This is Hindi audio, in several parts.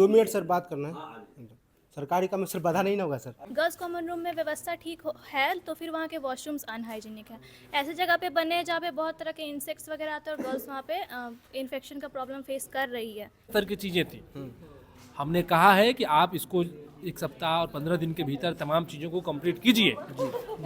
2 मिनट सर बात करना है। सरकारी काम में सर बाधा नहीं ना होगा सर? गर्ल्स कॉमन रूम में व्यवस्था ठीक है तो फिर वहाँ के वॉशरूम्स अनहाइजीनिक है। ऐसे जगह पे बने हैं जहाँ पे बहुत तरह के इंसेक्ट्स वगैरह आते हैं और गर्ल्स वहाँ पे इन्फेक्शन का प्रॉब्लम फेस कर रही है। तरह की चीज़ें थी। हमने कहा है कि आप इसको 1 सप्ताह और 15 दिन के भीतर तमाम चीज़ों को कंप्लीट कीजिए।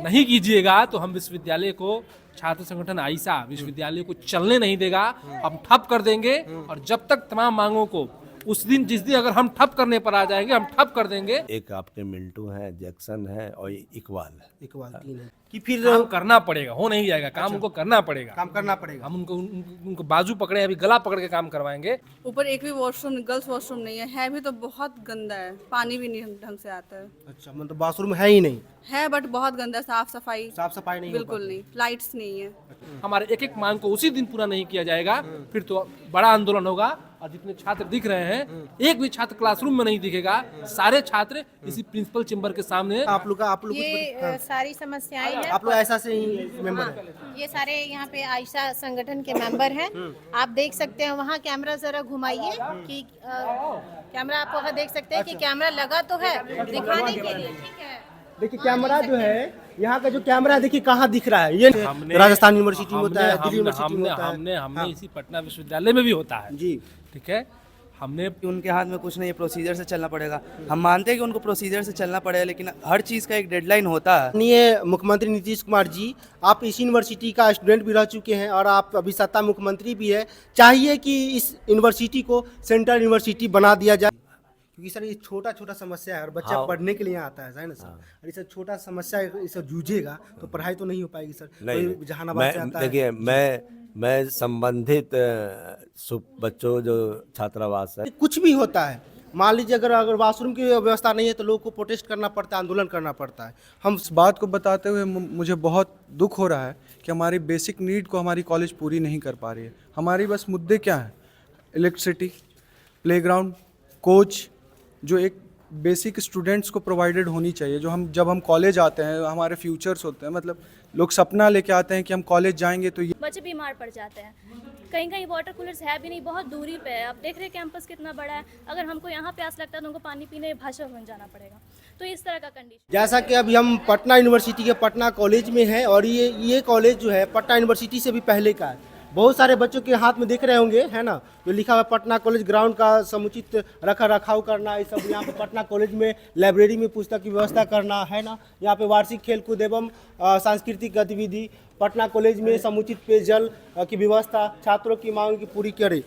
नहीं कीजिएगा तो हम विश्वविद्यालय को, छात्र संगठन आइसा विश्वविद्यालय को चलने नहीं देगा, हम ठप कर देंगे। और जब तक तमाम मांगों को उस दिन, जिस दिन अगर हम ठप करने पर आ जाएंगे, हम ठप कर देंगे। एक आपके मिंटू हैं, जैक्सन है और इकबाल है। इकबाल 3 है कि फिर काम करना पड़ेगा, हो नहीं जाएगा काम। उनको करना पड़ेगा, काम करना पड़ेगा। हम उनको बाजू पकड़े, अभी गला पकड़ के काम करवाएंगे। ऊपर एक भी वॉशरूम, गर्ल्स वॉशरूम नहीं है भी तो बहुत गंदा है, पानी भी नहीं ढंग से आता है। अच्छा, मतलब बाथरूम है ही नहीं? है बट बहुत गंदा, साफ सफाई नहीं हो बिल्कुल नहीं, लाइट्स नहीं है। हमारे एक एक मांग को उसी दिन पूरा नहीं किया जाएगा, फिर तो बड़ा आंदोलन होगा। और जितने छात्र दिख रहे हैं, एक भी छात्र क्लासरूम में नहीं दिखेगा। सारे छात्र इसी प्रिंसिपल चेंबर के सामने। आप लोग ये सारी समस्याएं हैं। आप लोग ऐसा से ही मेंबर हैं? ये सारे यहाँ पे आयशा संगठन के मेंबर हैं। आप देख सकते हैं वहाँ कैमरा जरा घुमाइए कि कैमरा आप वहाँ देख सकते हैं कि कैमरा लगा तो है दिखाने के लिए, ठीक है। देखिए कैमरा जो है, यहाँ का जो कैमरा देखिए कहाँ दिख रहा है। ये राजस्थान यूनिवर्सिटी में होता है, दिल्ली यूनिवर्सिटी में होता है। हमने इसी पटना विश्वविद्यालय में भी होता है जी, ठीक है। हमने उनके हाथ में कुछ नहीं है, प्रोसीजर से चलना पड़ेगा। हम मानते हैं कि उनको प्रोसीजर से चलना पड़ेगा, लेकिन हर चीज़ का एक डेडलाइन होता है। माननीय मुख्यमंत्री नीतीश कुमार जी, आप इस यूनिवर्सिटी का स्टूडेंट भी रह चुके हैं और आप अभी सत्ता मुख्यमंत्री भी है। चाहिए कि इस यूनिवर्सिटी को सेंट्रल यूनिवर्सिटी बना दिया जाए, क्योंकि सर ये छोटा छोटा समस्या है और बच्चा पढ़ने के लिए यहाँ आता है ना सर। और ये छोटा समस्या इसे जूझेगा तो पढ़ाई तो नहीं हो पाएगी सर। नहीं, जहानाबाद से आता है। देखिए मैं संबंधित बच्चों जो छात्रावास है, कुछ भी होता है, मान लीजिए अगर वॉशरूम की व्यवस्था नहीं है तो लोगों को प्रोटेस्ट करना पड़ता है, आंदोलन करना पड़ता है। हम इस बात को बताते हुए मुझे बहुत दुख हो रहा है कि हमारी बेसिक नीड को हमारी कॉलेज पूरी नहीं कर पा रही है। हमारी बस मुद्दे क्या हैं? इलेक्ट्रिसिटी, प्लेग्राउंड, कोच, जो एक बेसिक स्टूडेंट्स को प्रोवाइडेड होनी चाहिए। जो हम जब हम कॉलेज आते हैं, हमारे फ्यूचर्स होते हैं, मतलब लोग सपना लेके आते हैं कि हम कॉलेज जाएंगे तो ये। बच्चे बीमार पड़ जाते हैं। कहीं कहीं वाटर कूलर्स है भी नहीं, बहुत दूरी पे है। आप देख रहे हैं कैंपस कितना बड़ा है। अगर हमको यहाँ प्यास लगता है तो उनको पानी पीने भाषा बन जाना पड़ेगा। तो इस तरह का कंडीशन। जैसा कि अभी हम पटना यूनिवर्सिटी के पटना कॉलेज में हैं और ये कॉलेज जो है पटना यूनिवर्सिटी से भी पहले का है। बहुत सारे बच्चों के हाथ में देख रहे होंगे, है ना, जो लिखा हुआ पटना कॉलेज, ग्राउंड का समुचित रखरखाव करना, ये सब। यहाँ पे पटना कॉलेज में लाइब्रेरी में पुस्तक की व्यवस्था करना, है ना। यहाँ पे वार्षिक खेलकूद एवं सांस्कृतिक गतिविधि, पटना कॉलेज में समुचित पेयजल की व्यवस्था, छात्रों की मांग की पूरी करे।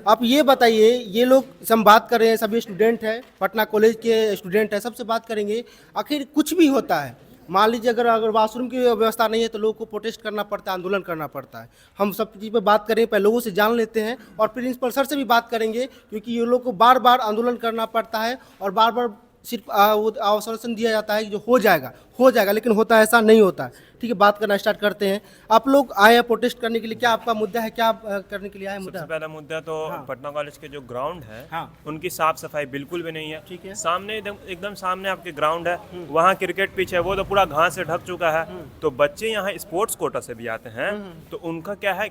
आप ये बताइए, ये लोग हम बात कर रहे हैं, सभी स्टूडेंट हैं, पटना कॉलेज के स्टूडेंट हैं, सबसे बात करेंगे। आखिर कुछ भी होता है, मान लीजिए अगर वॉशरूम की व्यवस्था नहीं है तो लोगों को प्रोटेस्ट करना पड़ता है, आंदोलन करना पड़ता है। हम सब चीज़ पे बात करें, पहले लोगों से जान लेते हैं और प्रिंसिपल सर से भी बात करेंगे, क्योंकि ये लोग को बार बार आंदोलन करना पड़ता है और बार बार सिर्फ वो आश्वासन दिया जाता है कि जो हो जाएगा, लेकिन होता ऐसा नहीं होता। ठीक है, बात करना स्टार्ट करते हैं। आप लोग आए हैं प्रोटेस्ट करने के लिए, क्या आपका मुद्दा है, क्या आप करने के लिए आए मुद्दा? सबसे पहला मुद्दा तो पटना कॉलेज के जो ग्राउंड है, उनकी साफ सफाई बिल्कुल भी नहीं है। ठीक है। सामने एकदम सामने आपके ग्राउंड है, वहाँ क्रिकेट पिच है, वो तो पूरा घास से ढक चुका है। तो बच्चे यहाँ स्पोर्ट्स कोटा से भी आते हैं, तो उनका क्या है,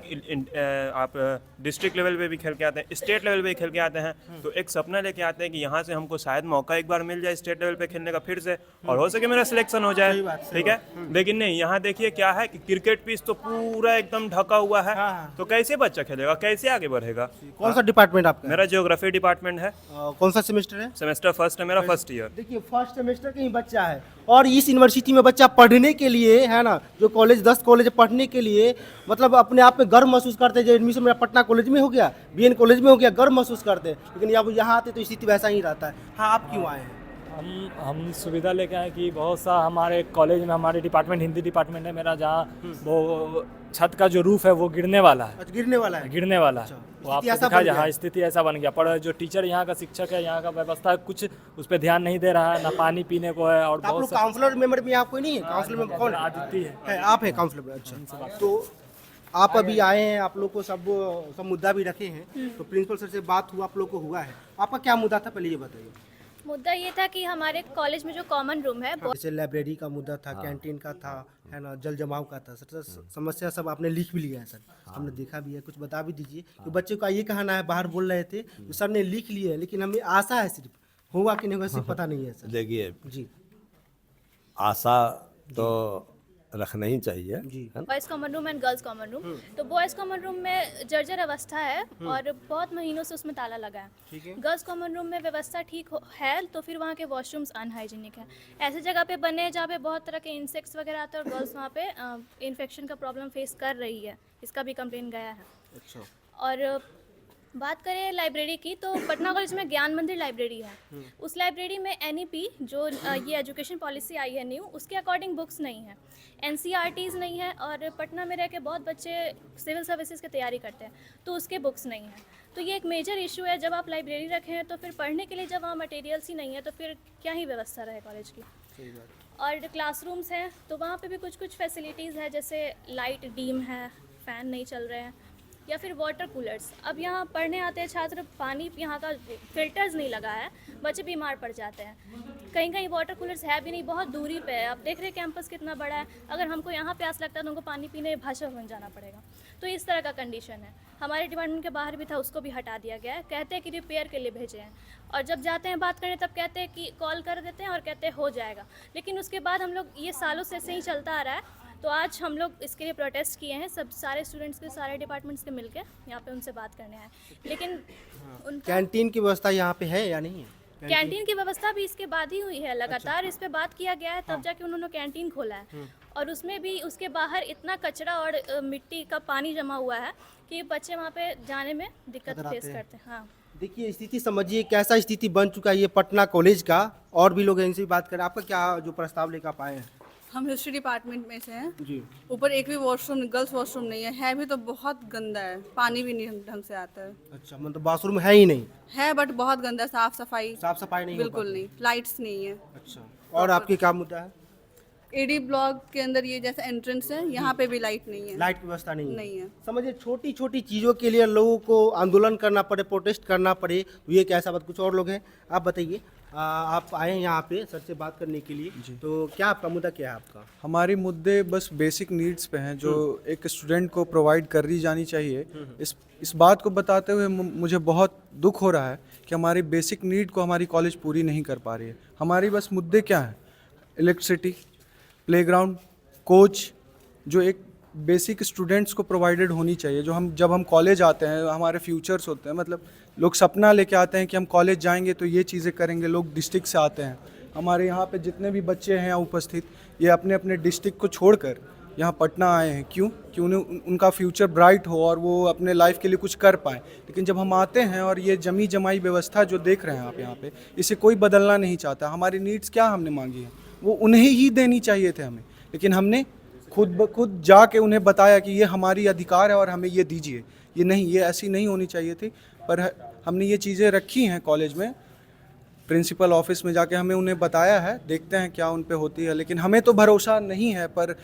आप डिस्ट्रिक्ट लेवल पे भी खेल के आते हैं, स्टेट लेवल पे भी खेल के आते हैं। तो एक सपना लेके आते हैं कि यहाँ से हमको शायद मौका एक बार मिल जाए स्टेट लेवल पे खेलने का फिर से, और हो सके मेरा सिलेक्शन हो जाए। ठीक है, लेकिन नहीं, यहाँ देखिए क्या है कि क्रिकेट पिच तो पूरा एकदम ढका हुआ है। तो कैसे बच्चा खेलेगा, कैसे आगे बढ़ेगा? कौन सा डिपार्टमेंट आपका? मेरा ज्योग्राफी डिपार्टमेंट है। कौन सा सेमेस्टर है? सेमेस्टर फर्स्ट है मेरा, फर्स्ट ईयर। देखिए फर्स्ट सेमेस्टर का ही बच्चा है और इस यूनिवर्सिटी में बच्चा पढ़ने के लिए, है ना, जो कॉलेज 10 कॉलेज पढ़ने के लिए, मतलब अपने आप में गर्व महसूस करते हैं। जो एडमिशन मेरा पटना कॉलेज में हो गया, बीएन कॉलेज में हो गया, गर्व महसूस करते हैं। लेकिन अब यहाँ आते तो स्थिति वैसा ही रहता है। हाँ, आप क्यों आए हैं? हम सुविधा लेके आए कि बहुत सा हमारे कॉलेज में, हमारे डिपार्टमेंट हिंदी डिपार्टमेंट है मेरा, जहाँ वो छत का जो रूफ है वो गिरने वाला है। गिरने वाला है? गिरने वाला है। वो आपको दिखा जहाँ स्थिति ऐसा बन गया। पर जो टीचर यहाँ का शिक्षक है, यहाँ का व्यवस्था कुछ उस पर ध्यान नहीं दे रहा है, ना पानी पीने को है। और आप लोग काउंसलर मेंबर भी यहाँ कोई नहीं है? काउंसलर में कौन? आदित्य है। आप है काउंसलर में? अच्छा, तो आप अभी आए हैं, आप लोग को सब मुद्दा भी रखे हैं, तो प्रिंसिपल सर से बात हुआ, आप लोग को हुआ है? आपका क्या मुद्दा था, पहले ये बताइए। मुद्दा ये था कि हमारे कॉलेज में जो कॉमन रूम है जैसे लाइब्रेरी का मुद्दा था, कैंटीन का था, है ना, जल जमाव का था सर। समस्या सब आपने लिख भी लिया है सर, हमने देखा भी है। कुछ बता भी दीजिए कि बच्चों का ये कहना है, बाहर बोल रहे थे तो सर ने लिख लिए है, लेकिन हमें आशा है सिर्फ, होगा कि नहीं होगा सिर्फ पता नहीं है सर। देखिए, जी आशा तो रखना ही चाहिए, जी। है ना? Boys common room and girls common room. तो बॉयज़ कॉमन रूम में जर्जर अवस्था है और बहुत महीनों से उसमें ताला लगा है। ठीक है। गर्ल्स कॉमन रूम में व्यवस्था ठीक है, तो फिर वहाँ के वॉशरूम्स अनहाइजीनिक है। ऐसे जगह पे बने हैं जहाँ पे बहुत तरह के इंसेक्ट्स वगैरह आते हैं और गर्ल्स वहाँ पे इन्फेक्शन का प्रॉब्लम फेस कर रही है, इसका भी कंप्लेन गया है। अच्छा। और बात करें लाइब्रेरी की, तो पटना कॉलेज में ज्ञान मंदिर लाइब्रेरी है। उस लाइब्रेरी में NEP जो ये एजुकेशन पॉलिसी आई है न्यू, उसके अकॉर्डिंग बुक्स नहीं है, NCERTs नहीं है। और पटना में रह के बहुत बच्चे सिविल सर्विसेज की तैयारी करते हैं, तो उसके बुक्स नहीं हैं। तो ये एक मेजर इशू है। जब आप लाइब्रेरी रखे हैं तो फिर पढ़ने के लिए जब वहाँ मटेरियल्स ही नहीं है तो फिर क्या ही व्यवस्था रहे कॉलेज की। और क्लासरूम्स हैं तो वहाँ पे भी कुछ कुछ फैसिलिटीज़ है, जैसे लाइट डीम है, फ़ैन नहीं चल रहे हैं, या फिर वाटर कूलर्स। अब यहाँ पढ़ने आते हैं छात्र, पानी यहाँ का फिल्टर्स नहीं लगा है, बच्चे बीमार पड़ जाते हैं। कहीं कहीं वाटर कूलर्स है भी नहीं, बहुत दूरी पे है। आप देख रहे हैं कैंपस कितना बड़ा है, अगर हमको यहाँ प्यास लगता है तो हमको पानी पीने भाषा बन जाना पड़ेगा। तो इस तरह का कंडीशन है। हमारे डिपार्टमेंट के बाहर भी था, उसको भी हटा दिया गया है। कहते हैं कि रिपेयर के लिए भेजे हैं, और जब जाते हैं बात करने तब कहते हैं कि कॉल कर देते हैं और कहते हैं हो जाएगा। लेकिन उसके बाद हम लोग, ये सालों से ऐसे ही चलता आ रहा है। तो आज हम लोग इसके लिए प्रोटेस्ट किए हैं, सब सारे स्टूडेंट्स के, सारे डिपार्टमेंट्स के मिलके यहाँ पे उनसे बात करने आए। लेकिन उनका कैंटीन की व्यवस्था यहाँ पे है या नहीं है? कैंटीन की व्यवस्था भी इसके बाद ही हुई है। लगातार इस पे बात किया गया है, तब जाके उन्होंने कैंटीन खोला है। और उसमें भी उसके बाहर इतना कचरा और मिट्टी का पानी जमा हुआ है कि बच्चे वहाँ पे जाने में दिक्कत कतराते फेस हैं। करते हैं। हाँ, देखिए स्थिति समझिए, कैसा स्थिति बन चुका है ये पटना कॉलेज का। और भी लोग हैं, इनसे भी बात करें। आपका क्या जो प्रस्ताव लेकर आप आए हैं? हम हिस्ट्री डिपार्टमेंट में से हैं। जी। ऊपर एक भी वॉशरूम, गर्ल्स वॉशरूम नहीं है भी तो बहुत गंदा है, पानी भी नहीं ढंग से आता है। अच्छा, मतलब बाथरूम है ही नहीं? है बट बहुत गंदा है, साफ सफाई नहीं हो बिल्कुल पाती? नहीं, लाइट्स नहीं है। अच्छा, और आपके क्या मुद्दा है? AD ब्लॉक के अंदर ये जैसा एंट्रेंस है, यहाँ पे भी लाइट नहीं है। लाइट की व्यवस्था नहीं है? नहीं है। समझिए, छोटी छोटी चीज़ों के लिए लोगों को आंदोलन करना पड़े, प्रोटेस्ट करना पड़े, तो ये कैसा बात? कुछ और लोग हैं, आप बताइए। आप आए हैं यहाँ पे सर से बात करने के लिए, तो क्या आपका मुद्दा क्या है आपका? हमारे मुद्दे बस बेसिक नीड्स पे हैं जो एक स्टूडेंट को प्रोवाइड कर दी जानी चाहिए। इस बात को बताते हुए मुझे बहुत दुख हो रहा है कि हमारी बेसिक नीड को हमारी कॉलेज पूरी नहीं कर पा रही है। हमारी बस मुद्दे क्या हैं? इलेक्ट्रिसिटी, प्लेग्राउंड, कोच, जो एक बेसिक स्टूडेंट्स को प्रोवाइडेड होनी चाहिए। जो जब हम कॉलेज आते हैं, हमारे फ्यूचर्स होते हैं, मतलब लोग सपना लेके आते हैं कि हम कॉलेज जाएंगे तो ये चीज़ें करेंगे। लोग डिस्ट्रिक्ट से आते हैं, हमारे यहाँ पे जितने भी बच्चे हैं उपस्थित, ये अपने अपने डिस्ट्रिक्ट को छोड़कर यहाँ पटना आए हैं। क्यों? कि उन्हें उनका फ्यूचर ब्राइट हो और वो अपने लाइफ के लिए कुछ कर पाएँ। लेकिन जब हम आते हैं और ये जमी जमाई व्यवस्था जो देख रहे हैं आप यहाँ पे, इसे कोई बदलना नहीं चाहता। हमारी नीड्स क्या हमने मांगी है, वो उन्हें ही देनी चाहिए थे हमें, लेकिन हमने खुद ब खुद जाके उन्हें बताया कि ये हमारी अधिकार है और हमें ये दीजिए। ये नहीं, ये ऐसी नहीं होनी चाहिए थी। पर हमने ये चीज़ें रखी हैं कॉलेज में, प्रिंसिपल ऑफिस में जाके हमें उन्हें बताया है, देखते हैं क्या उन पे होती है। लेकिन हमें तो भरोसा नहीं है, पर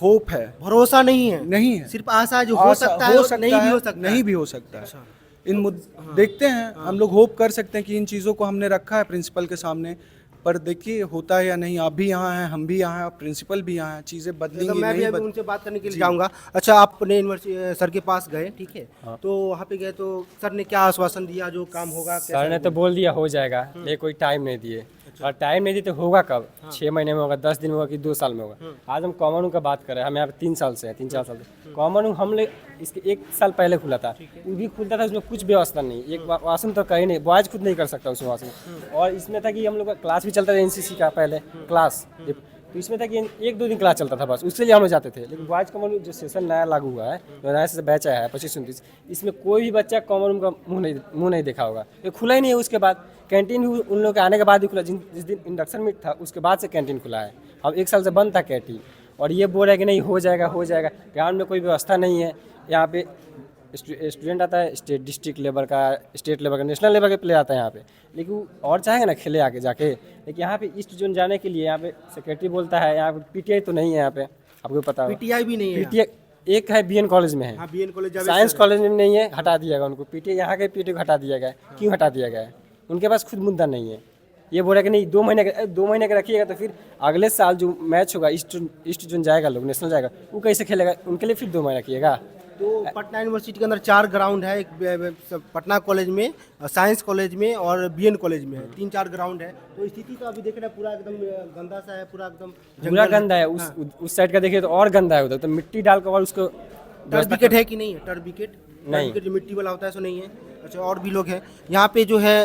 होप है। भरोसा नहीं है? नहीं है, सिर्फ आशा है, जो हो सकता है, नहीं भी हो सकता है। नहीं भी हो सकता है। देखते हैं, हम लोग होप कर सकते हैं कि इन चीज़ों को हमने रखा है प्रिंसिपल के सामने, पर देखिए होता है या नहीं। आप भी यहाँ हैं, हम भी यहाँ हैं, प्रिंसिपल भी यहाँ हैं, चीज़ें बदलेंगी मैं भी नहीं अभी उनसे बात करने के लिए जाऊँगा। अच्छा, आपने यूनिवर्सिटी सर के पास गए, ठीक है? तो वहाँ पे गए तो सर ने क्या आश्वासन दिया, जो काम होगा? सर ने तो बोल दिया हो जाएगा, लेकिन कोई टाइम नहीं दिए। और टाइम नहीं दिए तो होगा कब? 6 महीने में होगा, 10 दिन में होगा कि 2 साल में होगा? आज हम कॉमन रूम का बात कर रहे हैं, हम यहाँ पे 3 साल से हैं, 3-4 साल से। कॉमन रूम हम लोग इसके 1 साल पहले खुला था, वो भी खुलता था, उसमें कुछ व्यवस्था नहीं, एक वाशरूम तो कहीं नहीं, बॉयज़ खुद नहीं कर सकता उसमें वाशरूम। और इसमें था कि हम लोग का क्लास भी चलता था, NCC का पहले क्लास, तो इसमें था कि 1-2 दिन क्लास चलता था बस, उसके लिए हम लोग जाते थे। लेकिन बॉयज़ कॉमन रूम जो सेशन नया लागू हुआ है, जो नया से बैच आया है 25-29, इसमें कोई भी बच्चा कॉमन रूम का मुँह नहीं देखा होगा। ये खुला ही नहीं है। उसके बाद कैंटीन भी उन लोगों के आने के बाद ही खुला, जिस दिन इंडक्शन मीट था उसके बाद से कैंटीन खुला है। अब 1 साल से बंद था कैंटीन, और ये बोल रहा है कि नहीं हो जाएगा हो जाएगा। ग्राउंड में कोई व्यवस्था नहीं है। यहाँ पे स्टूडेंट आता है, डिस्ट्रिक्ट लेवल का, स्टेट लेवल का, नेशनल लेवल के प्लेयर आता है यहाँ पे, लेकिन वो और चाहेंगे ना खेले आगे जाके। लेकिन यहाँ पे ईस्ट जोन जाने के लिए यहाँ पे सेक्रेटरी बोलता है, यहाँ पे PTI तो नहीं है, यहाँ पे आपको पता है। PTI भी नहीं है? PTI एक है BN कॉलेज में है। हाँ, BN कॉलेज साइंस कॉलेज में नहीं है, हटा दिया गया उनको। PTI यहाँ के PTI को हटा दिया गया। क्यों हटा दिया गया है? उनके पास खुद मुद्दा नहीं है। ये बोला कि नहीं 2 महीने का रखिएगा, तो फिर अगले साल जो मैच होगा ईस्ट जोन जाएगा, लोग नेशनल जाएगा, वो कैसे खेलेगा? उनके लिए फिर 2 महीना रखिएगा। तो पटना यूनिवर्सिटी के अंदर 4 ग्राउंड है, एक पटना कॉलेज में, साइंस कॉलेज में और बीएन कॉलेज में है, 3-4 ग्राउंड है। तो स्थिति तो अभी देख रहे हैं पूरा एकदम गंदा सा है, पूरा एकदम पूरा गंदा है। उस साइड का देखिए तो और गंदा है उधर, तो मिट्टी डालकर और उसको टर्फ विकेट है कि नहीं है? टर्फ विकेट नहीं, जो मिट्टी वाला होता है सो नहीं है। अच्छा, और भी लोग हैं यहाँ पे जो है,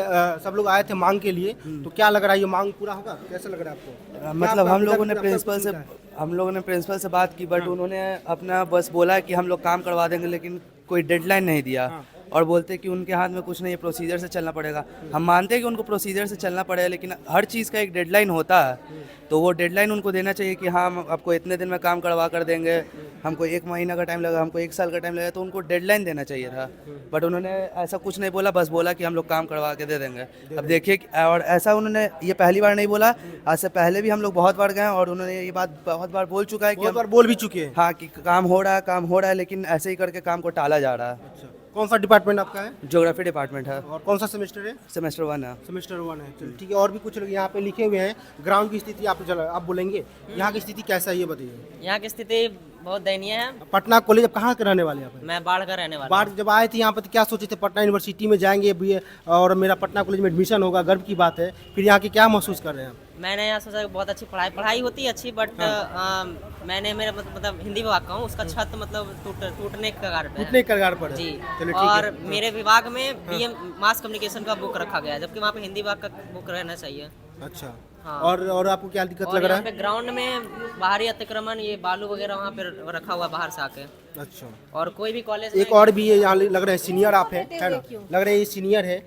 सब लोग आए थे मांग के लिए, तो क्या लग रहा है ये मांग पूरा होगा? कैसा लग रहा है आपको? मतलब हम लोगों ने प्रिंसिपल से बात की, बट उन्होंने अपना बस बोला कि हम लोग काम करवा देंगे, लेकिन कोई डेडलाइन नहीं दिया। और बोलते कि उनके हाथ में कुछ नहीं है, प्रोसीजर से चलना पड़ेगा। हम मानते हैं कि उनको प्रोसीजर से चलना पड़ेगा, लेकिन हर चीज़ का एक डेडलाइन होता है, तो वो डेडलाइन उनको देना चाहिए कि हाँ हम आपको इतने दिन में काम करवा कर देंगे, हमको 1 महीना का टाइम लगा, हमको 1 साल का टाइम लगा, तो उनको डेडलाइन देना चाहिए था। बट उन्होंने ऐसा कुछ नहीं बोला, बस बोला कि हम लोग काम करवा के दे देंगे। अब देखिए, और ऐसा उन्होंने ये पहली बार नहीं बोला, आज से पहले भी हम लोग बहुत बार गए और उन्होंने ये बात बहुत बार बोल चुका है कि बहुत बार बोल भी चुके हैं। हाँ कि काम हो रहा है, लेकिन ऐसे ही करके काम को टाला जा रहा है। कौन सा डिपार्टमेंट आपका है? ज्योग्राफी डिपार्टमेंट है। और कौन सा सेमेस्टर है? सेमेस्टर 1 है। सेमेस्टर 1 है। चलो ठीक है। और भी कुछ लोग यहाँ पे लिखे हुए हैं, ग्राउंड की स्थिति आप बोलेंगे, यहाँ की स्थिति कैसा है ये बताइए। यहाँ की स्थिति बहुत दयनीय है। पटना कॉलेज, अब कहाँ के रहने वाले हैं आप? मैं बाढ़ का रहने वाला बाढ़ जब आए थे यहाँ पर तो क्या सोचे थे? पटना यूनिवर्सिटी में जाएंगे भी और मेरा पटना कॉलेज में एडमिशन होगा, गर्व की बात है। फिर यहाँ के क्या महसूस कर रहे हैं आप? मैंने यहाँ सोचा बहुत अच्छी पढ़ाई होती है अच्छी, बट मैंने मेरा मतलब हिंदी विभाग का हूँ, उसका छत मतलब टूटने के कगार पर है। जी। चलिए, ठीक और है। मेरे विभाग में बीएम मास कम्युनिकेशन का बुक रखा गया है, जबकि वहाँ पे हिंदी विभाग का बुक रहना चाहिए। अच्छा। हाँ। और आपको क्या दिक्कत लग रहा है? ग्राउंड में बाहरी अतिक्रमण, ये बालू वगैरह वहाँ पे रखा हुआ बाहर से आके। अच्छा। और कोई भी कॉलेज एक और भी यहाँ लग रहा है सीनियर आप है ना? लग रहे हैं ये सीनियर है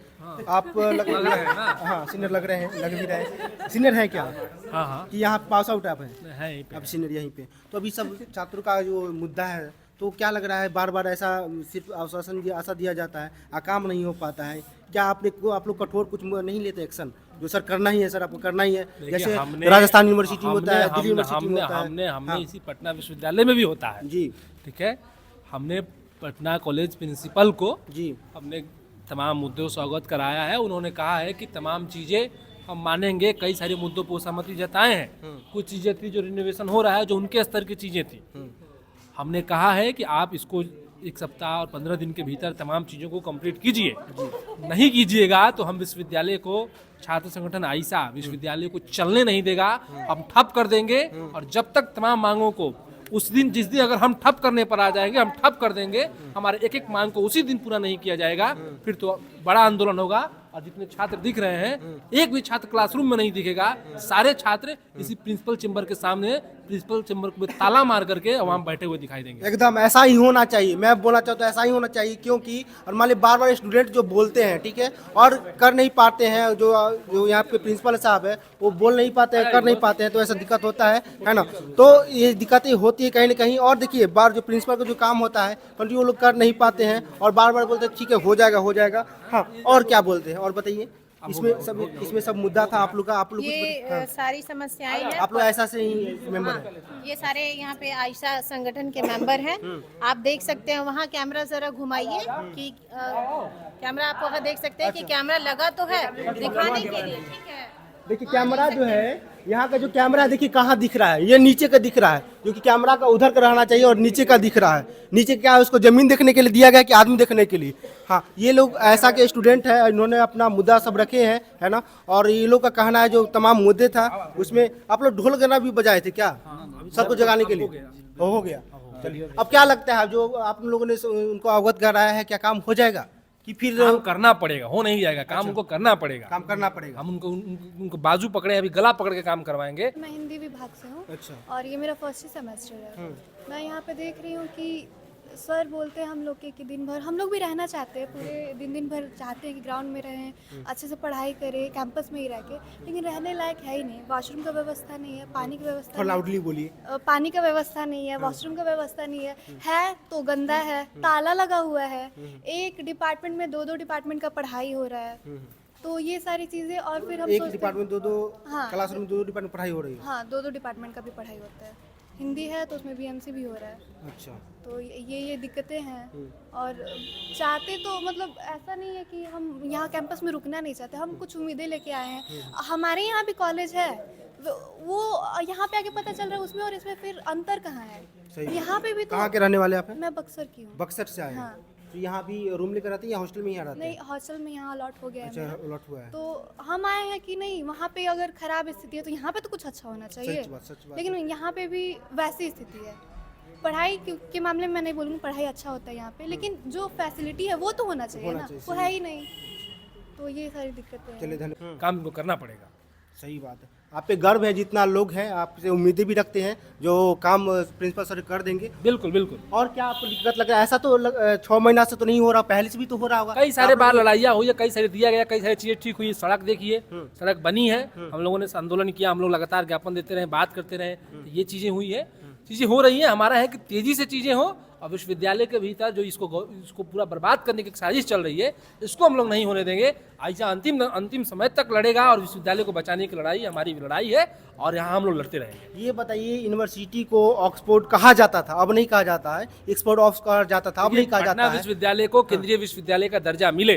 आप। लग रहे हैं ना? हाँ सीनियर लग रहे हैं, लग भी रहे हैं। सीनियर है क्या? हाँ कि यहाँ पास आउट आप हैं? है अब सीनियर यहीं पे। तो अभी सब छात्रों का जो मुद्दा है, तो क्या लग रहा है बार बार ऐसा सिर्फ आशा दिया जाता है, काम नहीं हो पाता है? क्या आप लोग कठोर कुछ नहीं लेते एक्शन, जो सर करना ही है, सर आपको करना ही है? जैसे राजस्थान यूनिवर्सिटी में होता है, दिल्ली यूनिवर्सिटी में होता है, हमने इसी पटना विश्वविद्यालय में भी होता है जी। ठीक है, हमने पटना कॉलेज प्रिंसिपल को जी हमने तमाम मुद्दों से अवगत कराया है। उन्होंने कहा है कि तमाम चीज़ें हम मानेंगे। कई सारे मुद्दों पर सहमति जताए हैं। कुछ चीज़ें थी जो रिनोवेशन हो रहा है, जो उनके स्तर की चीज़ें थी। हमने कहा है कि आप इसको 1 सप्ताह और 15 दिन के भीतर तमाम चीज़ों को कंप्लीट कीजिए। नहीं कीजिएगा तो हम विश्वविद्यालय को, छात्र संगठन आईसा विश्वविद्यालय को चलने नहीं देगा, हम ठप कर देंगे। और जब तक तमाम मांगों को उस दिन, जिस दिन अगर हम ठप करने पर आ जाएंगे, हम ठप कर देंगे, हमारे एक एक मांग को उसी दिन पूरा नहीं किया जाएगा, फिर तो बड़ा आंदोलन होगा। और जितने छात्र दिख रहे हैं, एक भी छात्र क्लासरूम में नहीं दिखेगा। सारे छात्र इसी प्रिंसिपल चेंबर के सामने, प्रिंसिपल चेंबर में ताला मार करके वहाँ बैठे हुए दिखाई देंगे। एकदम ऐसा ही होना चाहिए। मैं बोलना चाहता हूँ ऐसा ही होना चाहिए, क्योंकि और मान ली बार बार स्टूडेंट जो बोलते हैं, ठीक है, और कर नहीं पाते हैं, जो यहाँ पे प्रिंसिपल साहब है वो बोल नहीं पाते हैं, कर नहीं पाते हैं, तो ऐसा दिक्कत होता है ना? तो ये दिक्कतें होती है कहीं ना कहीं। और देखिए बार जो प्रिंसिपल का जो काम होता है कंटिन्यू वो लोग कर नहीं पाते हैं और बार बार बोलते हैं ठीक है हो जाएगा। हाँ, और क्या बोलते हैं और बताइए। इसमें सब मुद्दा था आप लोग का। आप लोग ये सारी समस्याएं हैं। आप लोग ऐसा से ही मेंबर हैं? ये सारे यहाँ पे आयशा संगठन के मेंबर हैं। आप देख सकते हैं वहाँ कैमरा जरा घुमाइए कि कैमरा आप वहाँ देख सकते हैं कि कैमरा लगा तो है दिखाने के लिए, ठीक है। देखिए कैमरा जो है, यहाँ का जो कैमरा देखिए कहाँ दिख रहा है, ये नीचे का दिख रहा है, क्योंकि कैमरा का उधर का रहना चाहिए और नीचे का दिख रहा है। नीचे क्या है, उसको जमीन देखने के लिए दिया गया कि आदमी देखने के लिए? हाँ, ये लोग ऐसा के स्टूडेंट है, इन्होंने अपना मुद्दा सब रखे हैं, है ना? और ये लोग का कहना है जो तमाम मुद्दे था उसमें आप लोग ढोल गाना भी बजाए थे क्या, सबको जगाने के लिए? हो गया। चलिए, अब क्या लगता है जो आप लोगों ने उनको अवगत कराया है, क्या काम हो जाएगा कि फिर काम करना पड़ेगा? हो नहीं जाएगा काम। उनको करना पड़ेगा, काम करना पड़ेगा। हम उनको बाजू पकड़े, अभी गला पकड़ के काम करवाएंगे। मैं हिंदी विभाग से हूँ। अच्छा। और ये मेरा फर्स्ट ही सेमेस्टर है। मैं यहाँ पे देख रही हूँ कि सर बोलते हैं हम लोग के कि दिन भर, हम लोग भी रहना चाहते हैं, पूरे दिन भर चाहते हैं कि ग्राउंड में रहें, अच्छे से पढ़ाई करें, कैंपस में ही रह के, लेकिन रहने लायक है ही नहीं। वॉशरूम का व्यवस्था नहीं है, पानी की व्यवस्था थोड़ा लाउडली बोलिए। पानी का व्यवस्था नहीं है, वॉशरूम का व्यवस्था नहीं है तो गंदा है, ताला लगा हुआ है, एक डिपार्टमेंट में 2-2 डिपार्टमेंट का पढ़ाई हो रहा है। तो ये सारी चीज़ें, और फिर हम एक डिपार्टमेंट 2-2 हाँ, क्लासरूम 2 डिपार्टमेंट पढ़ाई हो रही है। हाँ, 2-2 डिपार्टमेंट का भी पढ़ाई होता है। हिंदी है तो उसमें बीएमसी भी हो रहा है, अच्छा। तो ये दिक्कतें हैं। और चाहते तो मतलब ऐसा नहीं है कि हम यहाँ कैंपस में रुकना नहीं चाहते, हम कुछ उम्मीदें लेके आए हैं। हमारे यहाँ भी कॉलेज है, वो यहाँ पे आके पता चल रहा है उसमें और इसमें फिर अंतर कहाँ है। सही। यहाँ पे भी तो कहाँ के रहने वाले आप हैं? मैं बक्सर की हूँ। बक्सर से आए हैं। हाँ। तो यहाँ भी रूम लेकर आते हैं या हॉस्टल में ही रहते नहीं, हैं? हॉस्टल में यहाँ अलॉट हो गया है अच्छा, मेरा। अलॉट हुआ है। तो हम आए हैं कि नहीं, वहाँ पे अगर खराब स्थिति है तो यहाँ पे तो कुछ अच्छा होना चाहिए। सच बात। लेकिन यहाँ पे भी वैसी स्थिति है। पढ़ाई के मामले में मैं नहीं बोलूँगी पढ़ाई अच्छा होता है यहाँ पे, लेकिन जो फैसिलिटी है वो तो होना चाहिए ना, वो है ही नहीं। तो ये सारी दिक्कतें चलिए हैं। धन्यवाद। काम इनको करना पड़ेगा। सही बात है। आप पे गर्व है, जितना लोग हैं आपसे उम्मीदें भी रखते हैं जो काम प्रिंसिपल सर कर देंगे। बिल्कुल बिल्कुल। और क्या आपको दिक्कत लग रहा है? ऐसा तो 6 महीना से तो नहीं हो रहा, पहले से भी तो हो रहा होगा। कई सारे बार लड़ाइयाँ हुई है, कई सारे दिया गया, कई सारी चीजें ठीक हुई। सड़क देखिए, सड़क बनी है, हम लोगों ने आंदोलन किया, हम लोग लगातार ज्ञापन देते रहे, बात करते रहे, तो ये चीजें हुई है, चीजें हो रही हैं। हमारा है कि तेजी से चीजें हो, और विश्वविद्यालय के भीतर जो इसको पूरा बर्बाद करने की साजिश चल रही है, इसको हम लोग नहीं होने देंगे। ऐसा अंतिम समय तक लड़ेगा, और विश्वविद्यालय को बचाने की लड़ाई हमारी लड़ाई है, और यहाँ हम लोग लड़ते रहेंगे। ये बताइए, यूनिवर्सिटी को ऑक्सफोर्ड कहा जाता था, अब नहीं कहा जाता है। एक्सफोर्ड ऑफ कहा जाता था, अब नहीं कहा जाता है। विश्वविद्यालय को केंद्रीय विश्वविद्यालय का दर्जा मिले,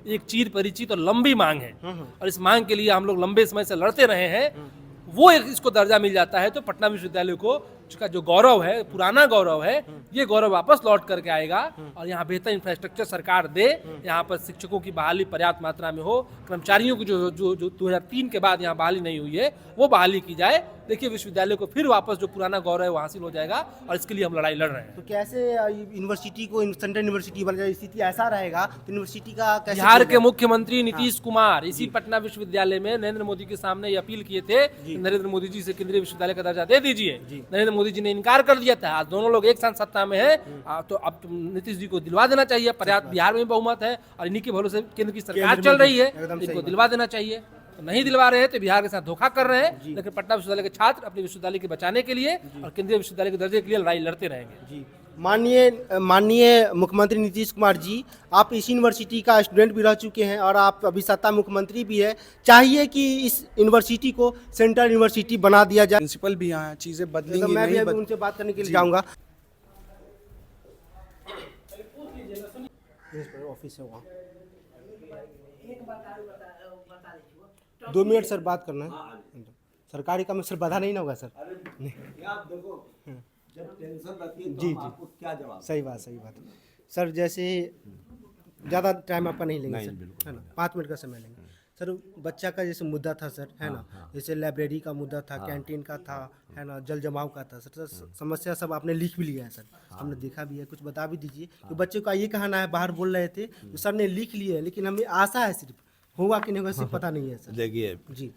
एक चीर परिचित और लंबी मांग है, और इस मांग के लिए हम लोग लंबे समय से लड़ते रहे हैं। वो एक इसको दर्जा मिल जाता है तो पटना विश्वविद्यालय को का जो गौरव है, पुराना गौरव है, ये गौरव वापस लौट करके आएगा, और यहाँ बेहतर इंफ्रास्ट्रक्चर सरकार दे, यहाँ पर शिक्षकों की बहाली पर्याप्त मात्रा में हो, कर्मचारियों की जो 2003 के बाद यहाँ बहाली नहीं हुई है वो बहाली की जाए। देखिए, विश्वविद्यालय को फिर वापस जो पुराना गौरव है वो हासिल हो जाएगा, और इसके लिए हम लड़ाई लड़ रहे हैं। तो कैसे यूनिवर्सिटी को सेंट्रल यूनिवर्सिटी बन जाए, स्थिति ऐसा रहेगा तो यूनिवर्सिटी का कैसे? बिहार के मुख्यमंत्री नीतीश कुमार इसी पटना विश्वविद्यालय में नरेंद्र मोदी के सामने ये अपील किए थे कि नरेंद्र मोदी जी से केंद्रीय विश्वविद्यालय का दर्जा दे दीजिए। नरेंद्र मोदी जी ने इनकार कर दिया था। आज दोनों लोग एक साथ सत्ता में है, तो अब नीतीश जी को दिलवा देना चाहिए। पर्याप्त बिहार में बहुमत है, और इन्हीं के भरोसे केंद्र की सरकार चल रही है, इनको दिलवा देना चाहिए। तो नहीं दिलवा रहे हैं तो बिहार के साथ धोखा कर रहे हैं। लेकिन पटना विश्वविद्यालय के छात्र अपने विश्वविद्यालय के बचाने के लिए और केंद्रीय विश्वविद्यालय के दर्जे के लिए लड़ाई लड़ते रहेंगे। जी। माननीय मुख्यमंत्री नीतीश कुमार जी, आप इस यूनिवर्सिटी का स्टूडेंट भी रह चुके हैं और आप अभी सत्ता मुख्यमंत्री भी है। चाहिए कि इस यूनिवर्सिटी को सेंट्रल यूनिवर्सिटी बना दिया जाए। प्रिंसिपल भी यहाँ चीज़ें बदलेंगी तो मैं भी नहीं अभी उनसे बात करने के लिए जाऊँगा। ऑफिस है वहाँ। 2 मिनट सर बात करना है। सरकारी काम में सर बाधा नहीं ना होगा सर? नहीं। जब टेंशन रहती है तो जी आपको क्या जवाब? सही बात सर। जैसे ज़्यादा टाइम आपका नहीं लेंगे सर, है ना, 5 मिनट का समय लेंगे सर। बच्चा का जैसे मुद्दा था सर, है ना, जैसे लाइब्रेरी का मुद्दा था, कैंटीन का था, है ना, जल जमाव का था सर। समस्या सब आपने लिख भी लिया है सर, हमने देखा भी है। कुछ बता भी दीजिए कि बच्चों का ये कहना है, बाहर बोल रहे थे तो सर ने लिख लिया है, लेकिन हमें आशा है, सिर्फ होगा कि नहीं होगा सिर्फ पता नहीं है सर। देखिए जी,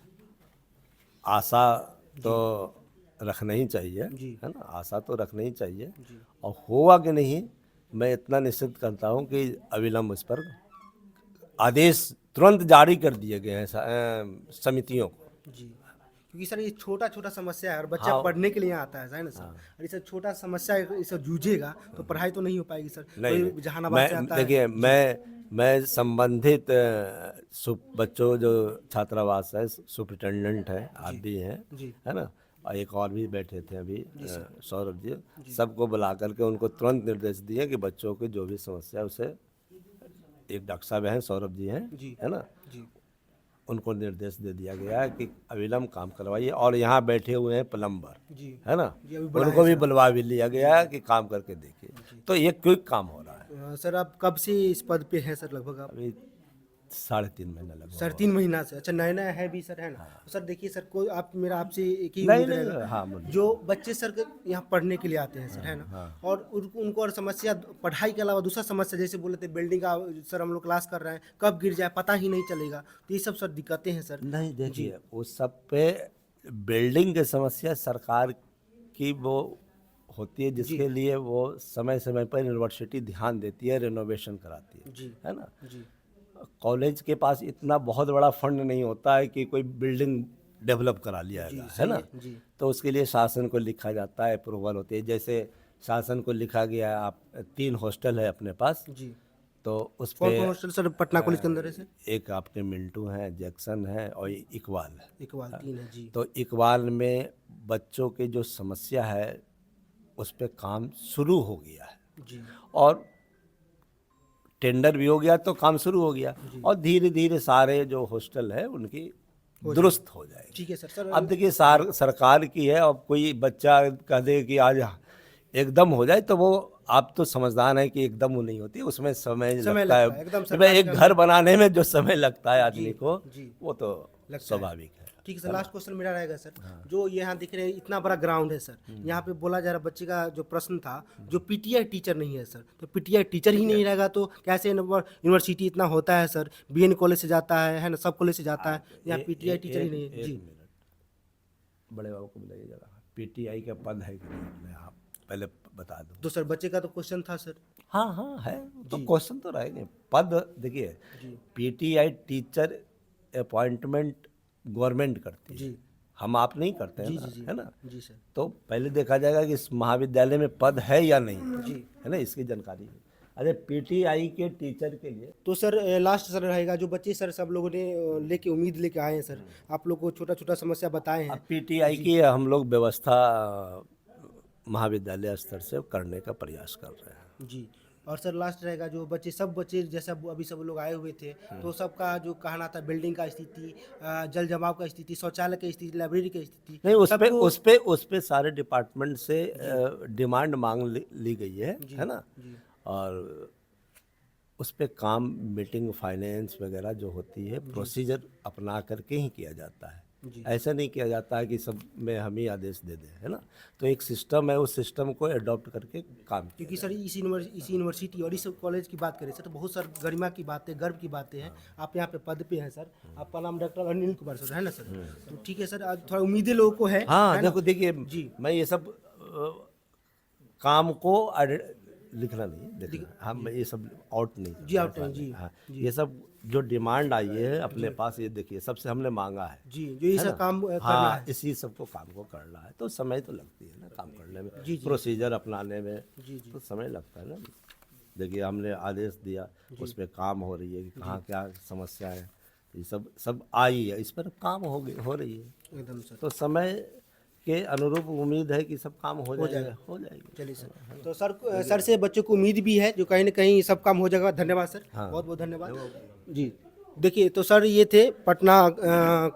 आशा तो रखना ही चाहिए, जी। है ना, आशा तो रखना ही चाहिए। और होगा कि नहीं, मैं इतना निश्चित करता हूँ कि अविलंब इस पर आदेश तुरंत जारी कर दिए गए हैं समितियों को। जी, क्योंकि सर ये छोटा छोटा समस्या है और बच्चा पढ़ने के लिए आता है ना सर। और इसे छोटा समस्या इसे जूझेगा तो पढ़ाई तो नहीं हो पाएगी सर। नहीं, जहानाबाद से आता है। देखिए, मैं संबंधित बच्चों जो छात्रावास है, सुपरिटेंडेंट है, आप भी हैं, है ना, और एक और भी बैठे थे अभी, सौरभ जी, सबको बुला करके उनको तुरंत निर्देश दिए कि बच्चों की जो भी समस्या है उसे, एक डॉक्टर साहब हैं, सौरभ जी हैं, है ना, उनको निर्देश दे दिया गया है कि अविलंब काम करवाइए। और यहाँ बैठे हुए हैं प्लम्बर, है ना, उनको भी बुलवा भी लिया गया है कि काम करके देखिए। तो ये क्विक काम हो रहा है। सर आप कब से इस पद पे हैं सर? लगभग आप अभी 3.5 महीना लगभग। 3.5 महीना से? अच्छा, नया है भी सर, है ना। सर देखिए सर, कोई आप मेरा आपसे एक ही नहीं, उम्मीद रहेगा, हाँ, जो बच्चे सर यहाँ पढ़ने के लिए आते हैं सर, है ना, और उनको और समस्या पढ़ाई के अलावा दूसरा समस्या, जैसे बोले थे बिल्डिंग का सर हम लोग क्लास कर रहे हैं, कब गिर जाए पता ही नहीं चलेगा, तो ये सब सर दिक्कतें हैं सर। नहीं, देखिए, उस सब पे बिल्डिंग की समस्या सरकार की वो होती है, जिसके लिए वो समय समय पर यूनिवर्सिटी ध्यान देती है, रिनोवेशन कराती है ना। कॉलेज के पास इतना बहुत बड़ा फंड नहीं होता है कि कोई बिल्डिंग डेवलप करा लिया है ना। तो उसके लिए शासन को लिखा जाता है, अप्रूवल होती है। जैसे शासन को लिखा गया है, आप 3 हॉस्टल है अपने पास, तो उस पे कौन हॉस्टल सर पटना कॉलेज के अंदर है सर? एक आपके मिंटू है, जैक्सन है, और इकबाल है। इकबाल 3 है जी। तो इकबाल में बच्चों की जो समस्या है, उस पर काम शुरू हो गया है जी और टेंडर भी हो गया तो काम शुरू हो गया और धीरे धीरे सारे जो हॉस्टल है उनकी दुरुस्त हो जाएगी। ठीक है सर। अब देखिए सरकार की है, अब कोई बच्चा कह दे कि आज एकदम हो जाए तो वो आप तो समझदार है कि एकदम वो नहीं होती, उसमें समय लगता है। एकदम तो एक घर बनाने में जो समय लगता है आदमी को जी। वो तो स्वाभाविक है। ठीक है सर, लास्ट क्वेश्चन मेरा रहेगा सर। जो यहाँ दिख रहे हैं इतना बड़ा ग्राउंड है सर, यहाँ पे बोला जा रहा बच्चे का जो प्रश्न था, जो पीटीआई टीचर नहीं है सर, तो पीटीआई टीचर ही नहीं रहेगा तो कैसे यूनिवर्सिटी इतना होता है सर, बीएन कॉलेज से जाता है ना, सब कॉलेज से जाता है, यहाँ पीटीआई टीचर ही नहीं है। जी बड़े बाबू को बुलाइए जरा, पीटीआई का पद है कि नहीं, आप पहले बता दो। तो सर बच्चे का तो क्वेश्चन था सर। हाँ है, तो क्वेश्चन तो रहेंगे। पद देखिए, पीटीआई टीचर अपॉइंटमेंट गवर्नमेंट करती है, जी हम आप नहीं करते हैं जी ना, जी जी है ना। जी सर। तो पहले देखा जाएगा कि इस महाविद्यालय में पद है या नहीं, जी है ना, इसकी जानकारी है। अरे पीटीआई के टीचर के लिए तो सर लास्ट सर रहेगा जो बच्चे सर सब लोगों ने लेके उम्मीद लेके आए हैं सर, आप लोग को छोटा छोटा समस्या बताए हैं। अब पीटीआई की हम लोग व्यवस्था महाविद्यालय स्तर से करने का प्रयास कर रहे हैं। जी और सर लास्ट रहेगा जो बच्चे सब बच्चे जैसे अभी सब लोग आए हुए थे, तो सबका जो कहना था बिल्डिंग का स्थिति, जल जमाव का स्थिति, शौचालय की स्थिति, लाइब्रेरी की स्थिति, नहीं सबको- उस पे सारे डिपार्टमेंट से डिमांड मांग ली गई है ना। और उस पे काम मीटिंग फाइनेंस वगैरह जो होती है प्रोसीजर अपना करके ही किया जाता है, ऐसा नहीं किया जाता है कि सब में हम ही आदेश दे दें, है ना। तो एक सिस्टम है, उस सिस्टम को अडॉप्ट करके काम किया क्योंकि सर इस यूनिवर्सिटी और इस कॉलेज की बात करें सर तो बहुत सर गरिमा की बातें, गर्व की बातें हैं। आप यहाँ पे पद पे हैं सर, आपका नाम डॉक्टर अनिल कुमार सर है ना सर। तो ठीक है सर, आज थोड़ा उम्मीदें लोगों को है। हाँ है ना? देखो देखिए जी मैं ये सब काम को लिखना नहीं देखना, हम ये सब आउट नहीं जी, आउट नहीं, जी, हाँ, ये सब जो डिमांड आई है अपने पास, ये देखिए सबसे हमने मांगा है जी जो ये है सब ना? काम करना हाँ है। इसी सबको काम को करना है तो समय तो लगती है ना काम करने में, जी, जी। प्रोसीजर अपनाने में जी, जी। तो समय लगता है ना। देखिए हमने आदेश दिया, उस पर काम हो रही है कि कहाँ क्या समस्या है, ये सब आई है, इस पर काम हो रही है एकदम सर। तो समय के अनुरूप उम्मीद है कि सब काम हो जाएगा। चलिए सर, तो सर से बच्चों को उम्मीद भी है जो कहीं ना कहीं सब काम हो जाएगा। धन्यवाद सर, हाँ। बहुत बहुत धन्यवाद जी। देखिए तो सर ये थे पटना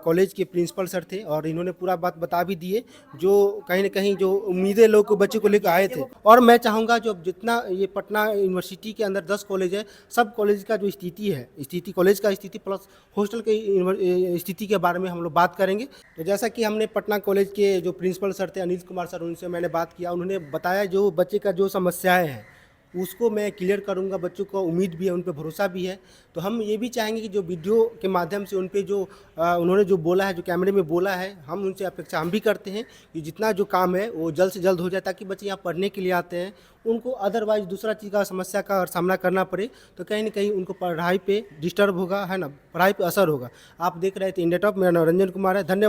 कॉलेज के प्रिंसिपल सर थे और इन्होंने पूरा बात बता भी दिए, जो कहीं ना कहीं जो उम्मीदें लोग को बच्चे को लेकर आए थे। और मैं चाहूँगा जो जितना ये पटना यूनिवर्सिटी के अंदर 10 कॉलेज है, सब कॉलेज का जो स्थिति है, स्थिति कॉलेज का स्थिति प्लस हॉस्टल की स्थिति के बारे में हम लोग बात करेंगे। तो जैसा कि हमने पटना कॉलेज के जो प्रिंसिपल सर थे अनिल कुमार सर, उनसे मैंने बात किया, उन्होंने बताया जो बच्चे का जो समस्याएँ हैं उसको मैं क्लियर करूंगा। बच्चों को उम्मीद भी है, उन पे भरोसा भी है। तो हम ये भी चाहेंगे कि जो वीडियो के माध्यम से उन पे जो उन्होंने जो बोला है, जो कैमरे में बोला है, हम उनसे अपेक्षा हम भी करते हैं कि जितना जो काम है वो जल्द से जल्द हो जाए, ताकि बच्चे यहाँ पढ़ने के लिए आते हैं, उनको अदरवाइज दूसरा चीज़ का समस्या का सामना करना पड़े तो कहीं ना कहीं उनको पढ़ाई पे डिस्टर्ब होगा, है ना, पढ़ाई पे असर होगा। आप देख रहे थे इंडिया टॉप, मेरा नाम रंजन कुमार है। धन्यवाद।